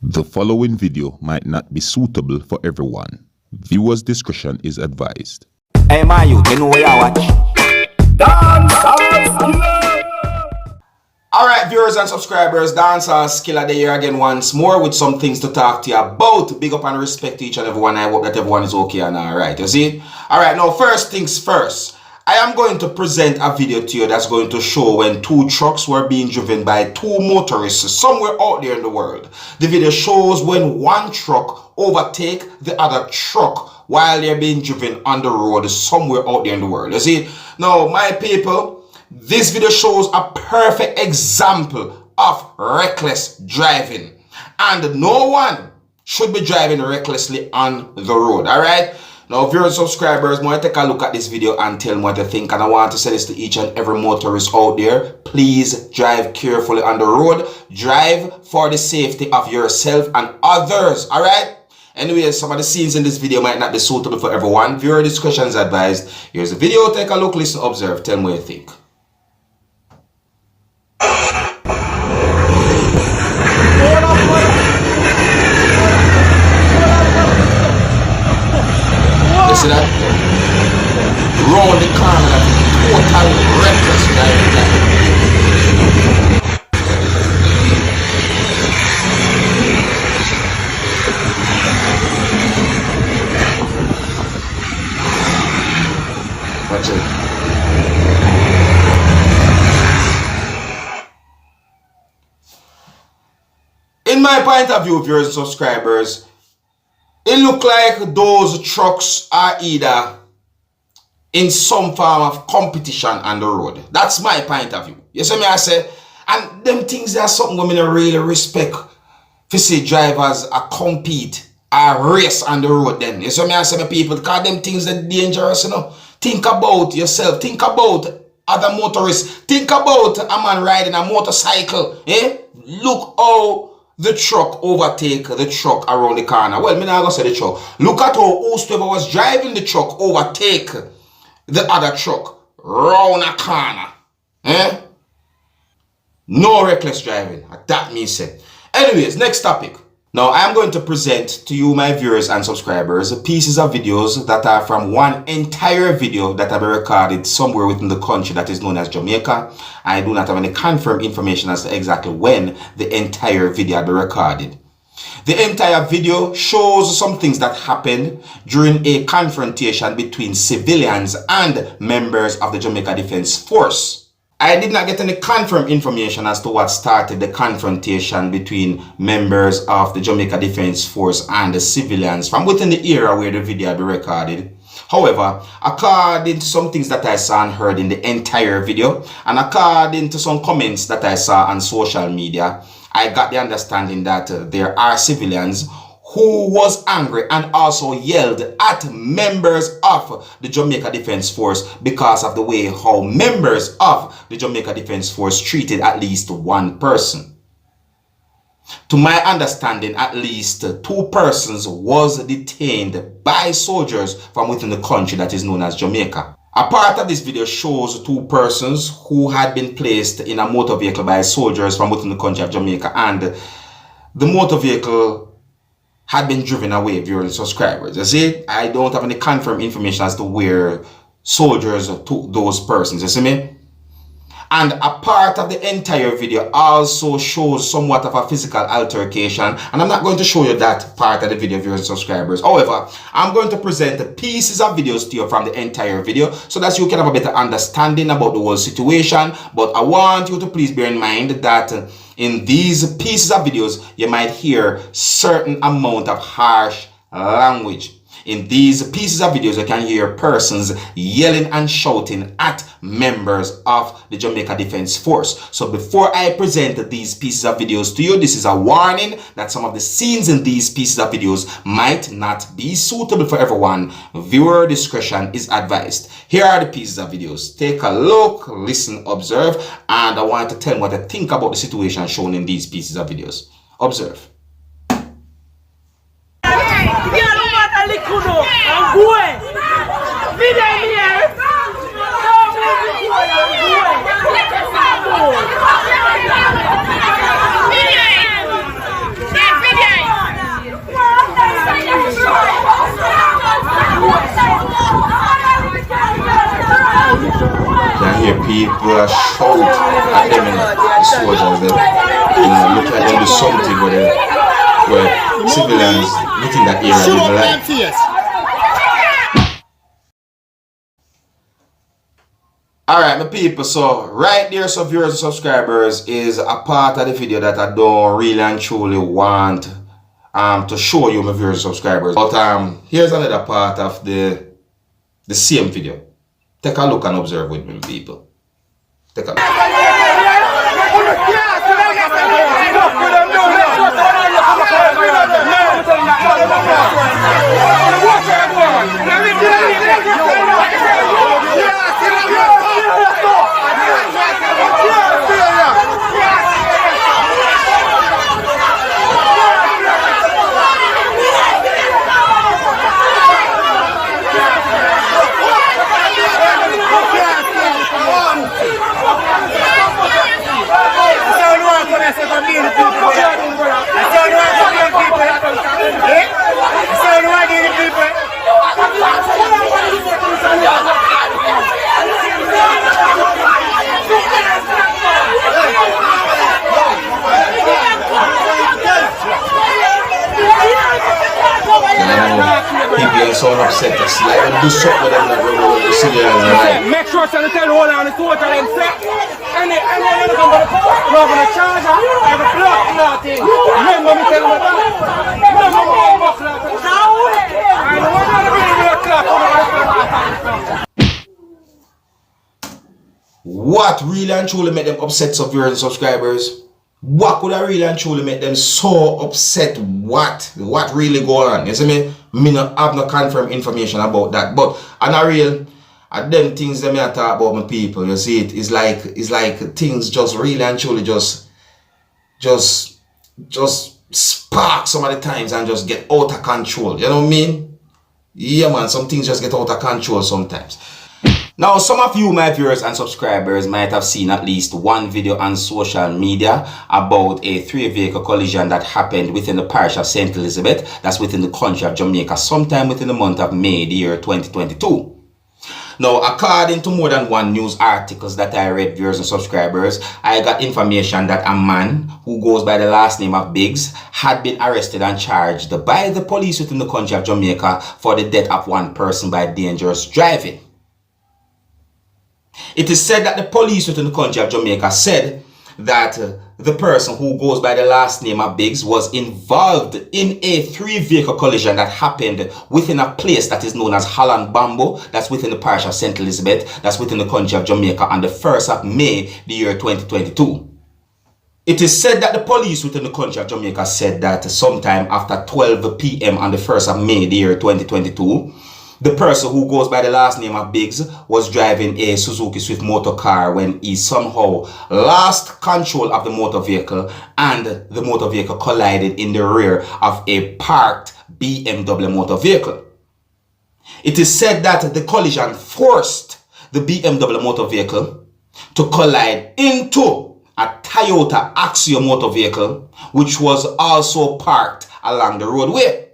The following video might not be suitable for everyone. Viewers' discretion is advised. Hey man, you know where you watch? Dancehall skilla. Alright viewers and subscribers, Dancehall skilla here again once more with some things to talk to you about. Big up and respect to each and everyone. I hope that everyone is okay and alright, you see? Alright, now first things first. I am going to present a video to you that's going to show when two trucks were being driven by two motorists somewhere out there in the world. The video shows when one truck overtake the other truck while they're being driven on the road somewhere out there in the world. You see? Now, my people, this video shows a perfect example of reckless driving. And no one should be driving recklessly on the road, alright? Now, viewers and subscribers, I want to take a look at this video and tell me what you think. And I want to say this to each and every motorist out there. Please drive carefully on the road. Drive for the safety of yourself and others. Alright? Anyway, some of the scenes in this video might not be suitable for everyone. Viewer discretion is advised. Here's the video. Take a look, listen, observe. Tell me what you think. See that? Roll the car like total reckless driving. Watch it. In my point of view, viewers and subscribers, it look like those trucks are either in some form of competition on the road. That's my point of view. You see me, I say, and them things are something women really respect. To see drivers compete or race on the road then. You see me, I say, my people, because them things are dangerous, you know. Think about yourself. Think about other motorists. Think about a man riding a motorcycle. Eh? Look how the truck overtake the truck around the corner. Well, me not gonna say the truck. Look at how whoever was driving the truck overtake the other truck round a corner. Eh? No reckless driving. That means say. Anyways, next topic. Now, I am going to present to you, my viewers and subscribers, pieces of videos that are from one entire video that have been recorded somewhere within the country that is known as Jamaica. I do not have any confirmed information as to exactly when the entire video had been recorded. The entire video shows some things that happened during a confrontation between civilians and members of the Jamaica Defense Force. I did not get any confirmed information as to what started the confrontation between members of the Jamaica Defense Force and the civilians from within the era where the video had been recorded. However, according to some things that I saw and heard in the entire video, and according to some comments that I saw on social media, I got the understanding that there are civilians who was angry and also yelled at members of the Jamaica Defense Force because of the way how members of the Jamaica Defense Force treated at least one person. To my understanding, at least two persons was detained by soldiers from within the country that is known as Jamaica. A part of this video shows two persons who had been placed in a motor vehicle by soldiers from within the country of Jamaica, and the motor vehicle had been driven away, viewers and subscribers. You see, I don't have any confirmed information as to where soldiers took those persons, you see me? And a part of the entire video also shows somewhat of a physical altercation, and I'm not going to show you that part of the video, viewers and subscribers. However, I'm going to present pieces of videos to you from the entire video so that you can have a better understanding about the whole situation. But I want you to please bear in mind that in these pieces of videos, you might hear certain amount of harsh language. In these pieces of videos, you can hear persons yelling and shouting at members of the Jamaica Defense Force. So before I present these pieces of videos to you, this is a warning that some of the scenes in these pieces of videos might not be suitable for everyone. Viewer discretion is advised. Here are the pieces of videos. Take a look, listen, observe, and I want to tell you what I think about the situation shown in these pieces of videos. Observe. Video. people are shout at them in the soldiers. Look like them do something where civilians within that area live like. Alright, my people, so right there, so viewers and subscribers, is a part of the video that I don't really and truly want to show you, my viewers and subscribers. But here's another part of the same video. Take a look and observe with me, people. Take a look. People are so upset. It's like they do something with them that we see there. Make sure to tell all on the total and set. And then you're going to charge her. I have a block clotting. Remember me telling me that? Remember me telling me that? I don't want to be blood clot. What really and truly made them upset, so viewers and subscribers? What could I really and truly make them so upset? What really go on? You see me? Me not have no confirmed information about that. But on a real, them things that me I talk about my people, you see it's like things just really and truly just spark some of the times and just get out of control. You know what I mean? Yeah man, some things just get out of control sometimes. Now, some of you, my viewers and subscribers, might have seen at least one video on social media about a 3-vehicle collision that happened within the parish of St. Elizabeth, that's within the country of Jamaica, sometime within the month of May, the year 2022. Now, according to more than one news articles that I read, viewers and subscribers, I got information that a man who goes by the last name of Biggs had been arrested and charged by the police within the country of Jamaica for the death of one person by dangerous driving. It is said that the police within the country of Jamaica said that the person who goes by the last name of Biggs was involved in a 3-vehicle collision that happened within a place that is known as Holland Bamboo, that's within the parish of St. Elizabeth, that's within the country of Jamaica, on the 1st of May, the year 2022. It is said that the police within the country of Jamaica said that sometime after 12 p.m. on the 1st of May, the year 2022, the person who goes by the last name of Biggs was driving a Suzuki Swift motor car when he somehow lost control of the motor vehicle and the motor vehicle collided in the rear of a parked BMW motor vehicle. It is said that the collision forced the BMW motor vehicle to collide into a Toyota Axio motor vehicle, which was also parked along the roadway.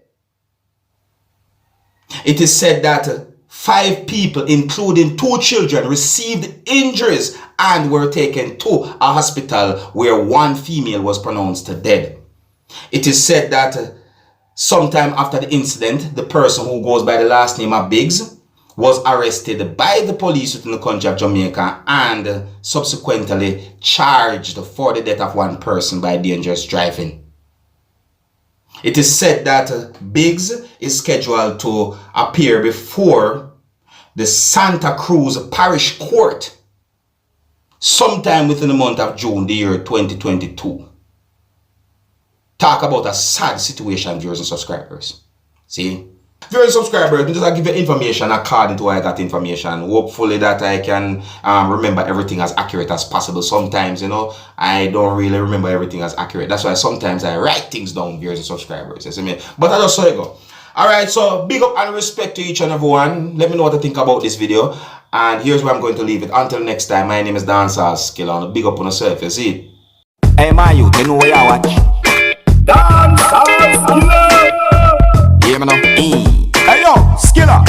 It is said that 5 people, including 2 children, received injuries and were taken to a hospital where 1 female was pronounced dead. It is said that sometime after the incident, the person who goes by the last name of Biggs was arrested by the police within the country of Jamaica and subsequently charged for the death of 1 person by dangerous driving. It is said that Biggs is scheduled to appear before the Santa Cruz Parish Court sometime within the month of June, the year 2022. Talk about a sad situation, viewers and subscribers. See? Viewers and subscribers, just I give you information according to how I got information. Hopefully that I can remember everything as accurate as possible. Sometimes, you know, I don't really remember everything as accurate. That's why sometimes I write things down, viewers and subscribers. You see me? But I just saw it go. Alright, so big up and respect to each and everyone. Let me know what you think about this video. And here's where I'm going to leave it. Until next time, my name is Dancehall Skilla. Big up on yourself, you see? Hey, my youth, you know where you watch? Dancehall Skilla! Yeah, man. Hey, yo, Skilla!